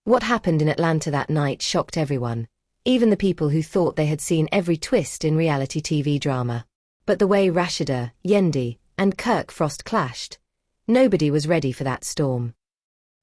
What happened in Atlanta that night shocked everyone, even the people who thought they had seen every twist in reality TV drama. But the way Rasheeda, Yandy, and Kirk Frost clashed, nobody was ready for that storm.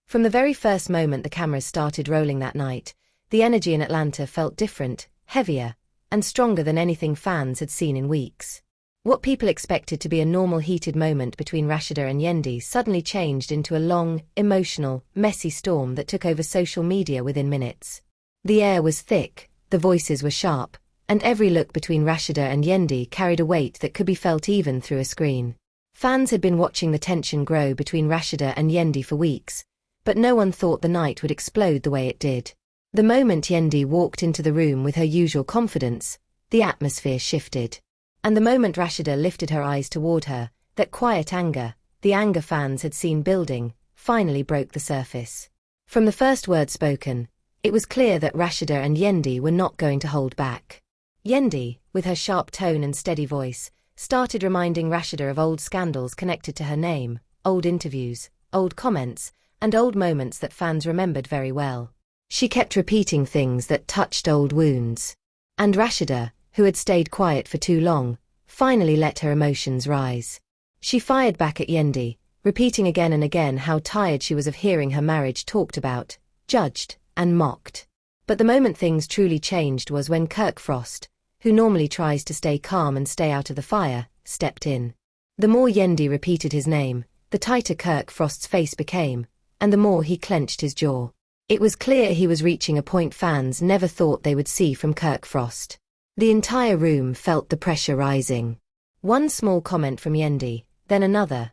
From the very first moment the cameras started rolling that night, the energy in Atlanta felt different, heavier, and stronger than anything fans had seen in weeks. What people expected to be a normal heated moment between Rasheeda and Yandy suddenly changed into a long, emotional, messy storm that took over social media within minutes. The air was thick, the voices were sharp, and every look between Rasheeda and Yandy carried a weight that could be felt even through a screen. Fans had been watching the tension grow between Rasheeda and Yandy for weeks, but no one thought the night would explode the way it did. The moment Yandy walked into the room with her usual confidence, the atmosphere shifted. And the moment Rasheeda lifted her eyes toward her, that quiet anger, the anger fans had seen building, finally broke the surface. From the first word spoken, it was clear that Rasheeda and Yandy were not going to hold back. Yandy, with her sharp tone and steady voice, started reminding Rasheeda of old scandals connected to her name, old interviews, old comments, and old moments that fans remembered very well. She kept repeating things that touched old wounds. And Rasheeda, who had stayed quiet for too long, finally let her emotions rise. She fired back at Yandy, repeating again and again how tired she was of hearing her marriage talked about, judged, and mocked. But the moment things truly changed was when Kirk Frost, who normally tries to stay calm and stay out of the fire, stepped in. The more Yandy repeated his name, the tighter Kirk Frost's face became, and the more he clenched his jaw. It was clear he was reaching a point fans never thought they would see from Kirk Frost. The entire room felt the pressure rising. One small comment from Yandy, then another,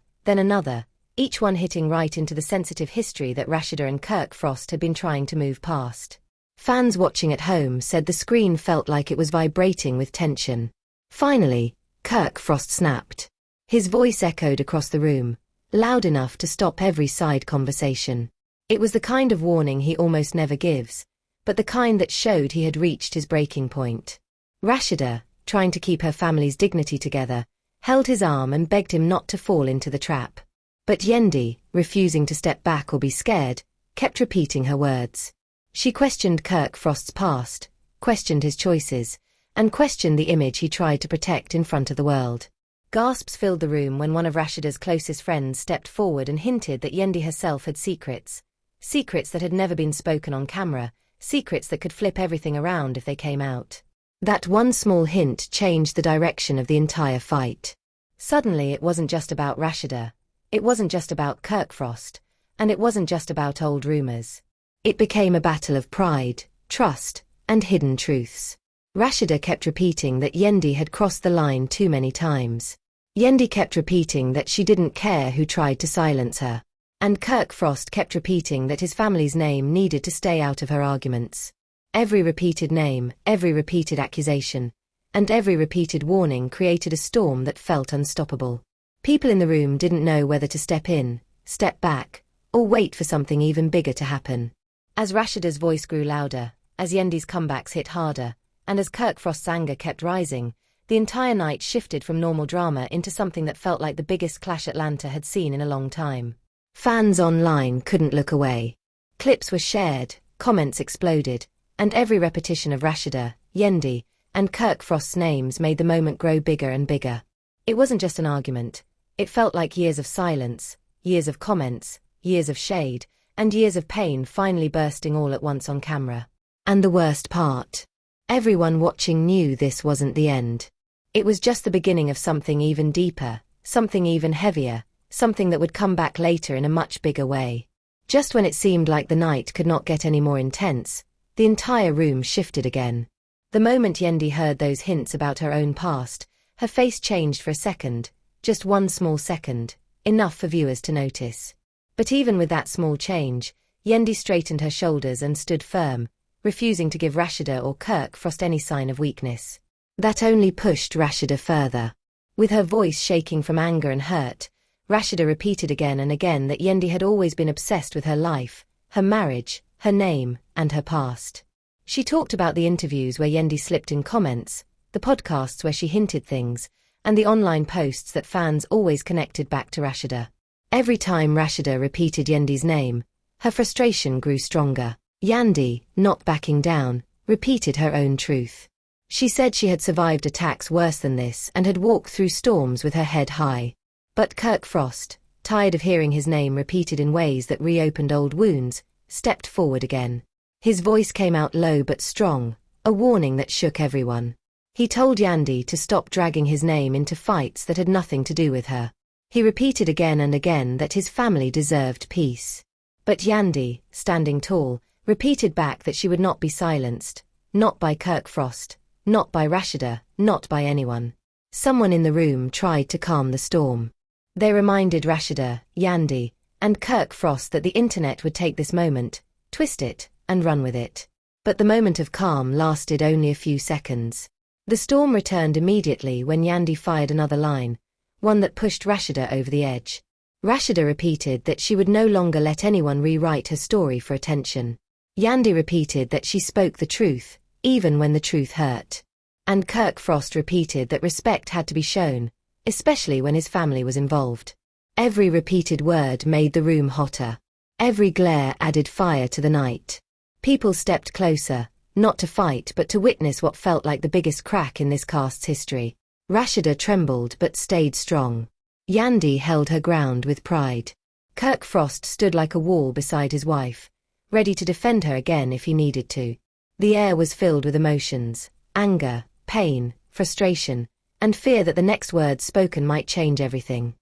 each one hitting right into the sensitive history that Rasheeda and Kirk Frost had been trying to move past. Fans watching at home said the screen felt like it was vibrating with tension. Finally, Kirk Frost snapped. His voice echoed across the room, loud enough to stop every side conversation. It was the kind of warning he almost never gives, but the kind that showed he had reached his breaking point. Rasheeda, trying to keep her family's dignity together, held his arm and begged him not to fall into the trap. But Yandy, refusing to step back or be scared, kept repeating her words. She questioned Kirk Frost's past, questioned his choices, and questioned the image he tried to protect in front of the world. Gasps filled the room when one of Rasheeda's closest friends stepped forward and hinted that Yandy herself had secrets. Secrets that had never been spoken on camera, secrets that could flip everything around if they came out. That one small hint changed the direction of the entire fight. Suddenly it wasn't just about Rasheeda, it wasn't just about Kirk Frost, and it wasn't just about old rumors. It became a battle of pride, trust, and hidden truths. Rasheeda kept repeating that Yandy had crossed the line too many times. Yandy kept repeating that she didn't care who tried to silence her. And Kirk Frost kept repeating that his family's name needed to stay out of her arguments. Every repeated name, every repeated accusation, and every repeated warning created a storm that felt unstoppable. People in the room didn't know whether to step in, step back, or wait for something even bigger to happen. As Rasheeda's voice grew louder, as Yandy's comebacks hit harder, and as Kirk Frost's anger kept rising, the entire night shifted from normal drama into something that felt like the biggest clash Atlanta had seen in a long time. Fans online couldn't look away. Clips were shared, comments exploded, and every repetition of Rasheeda, Yandy, and Kirk Frost's names made the moment grow bigger and bigger. It wasn't just an argument. It felt like years of silence, years of comments, years of shade, and years of pain finally bursting all at once on camera. And the worst part. Everyone watching knew this wasn't the end. It was just the beginning of something even deeper, something even heavier, something that would come back later in a much bigger way. Just when it seemed like the night could not get any more intense, the entire room shifted again. The moment Yandy heard those hints about her own past, her face changed for a second, just one small second, enough for viewers to notice. But even with that small change, Yandy straightened her shoulders and stood firm, refusing to give Rasheeda or Kirk Frost any sign of weakness. That only pushed Rasheeda further. With her voice shaking from anger and hurt, Rasheeda repeated again and again that Yandy had always been obsessed with her life, her marriage, her name, and her past. She talked about the interviews where Yandy slipped in comments, the podcasts where she hinted things, and the online posts that fans always connected back to Rasheeda. Every time Rasheeda repeated Yandy's name, her frustration grew stronger. Yandy, not backing down, repeated her own truth. She said she had survived attacks worse than this and had walked through storms with her head high. But Kirk Frost, tired of hearing his name repeated in ways that reopened old wounds, stepped forward again. His voice came out low but strong, a warning that shook everyone. He told Yandy to stop dragging his name into fights that had nothing to do with her. He repeated again and again that his family deserved peace. But Yandy, standing tall, repeated back that she would not be silenced, not by Kirk Frost, not by Rasheeda, not by anyone. Someone in the room tried to calm the storm. They reminded Rasheeda, Yandy, and Kirk Frost that the internet would take this moment, twist it, and run with it. But the moment of calm lasted only a few seconds. The storm returned immediately when Yandy fired another line, one that pushed Rasheeda over the edge. Rasheeda repeated that she would no longer let anyone rewrite her story for attention. Yandy repeated that she spoke the truth, even when the truth hurt. And Kirk Frost repeated that respect had to be shown, especially when his family was involved. Every repeated word made the room hotter. Every glare added fire to the night. People stepped closer, not to fight but to witness what felt like the biggest crack in this cast's history. Rasheeda trembled but stayed strong. Yandy held her ground with pride. Kirk Frost stood like a wall beside his wife, ready to defend her again if he needed to. The air was filled with emotions, anger, pain, frustration, and fear that the next words spoken might change everything.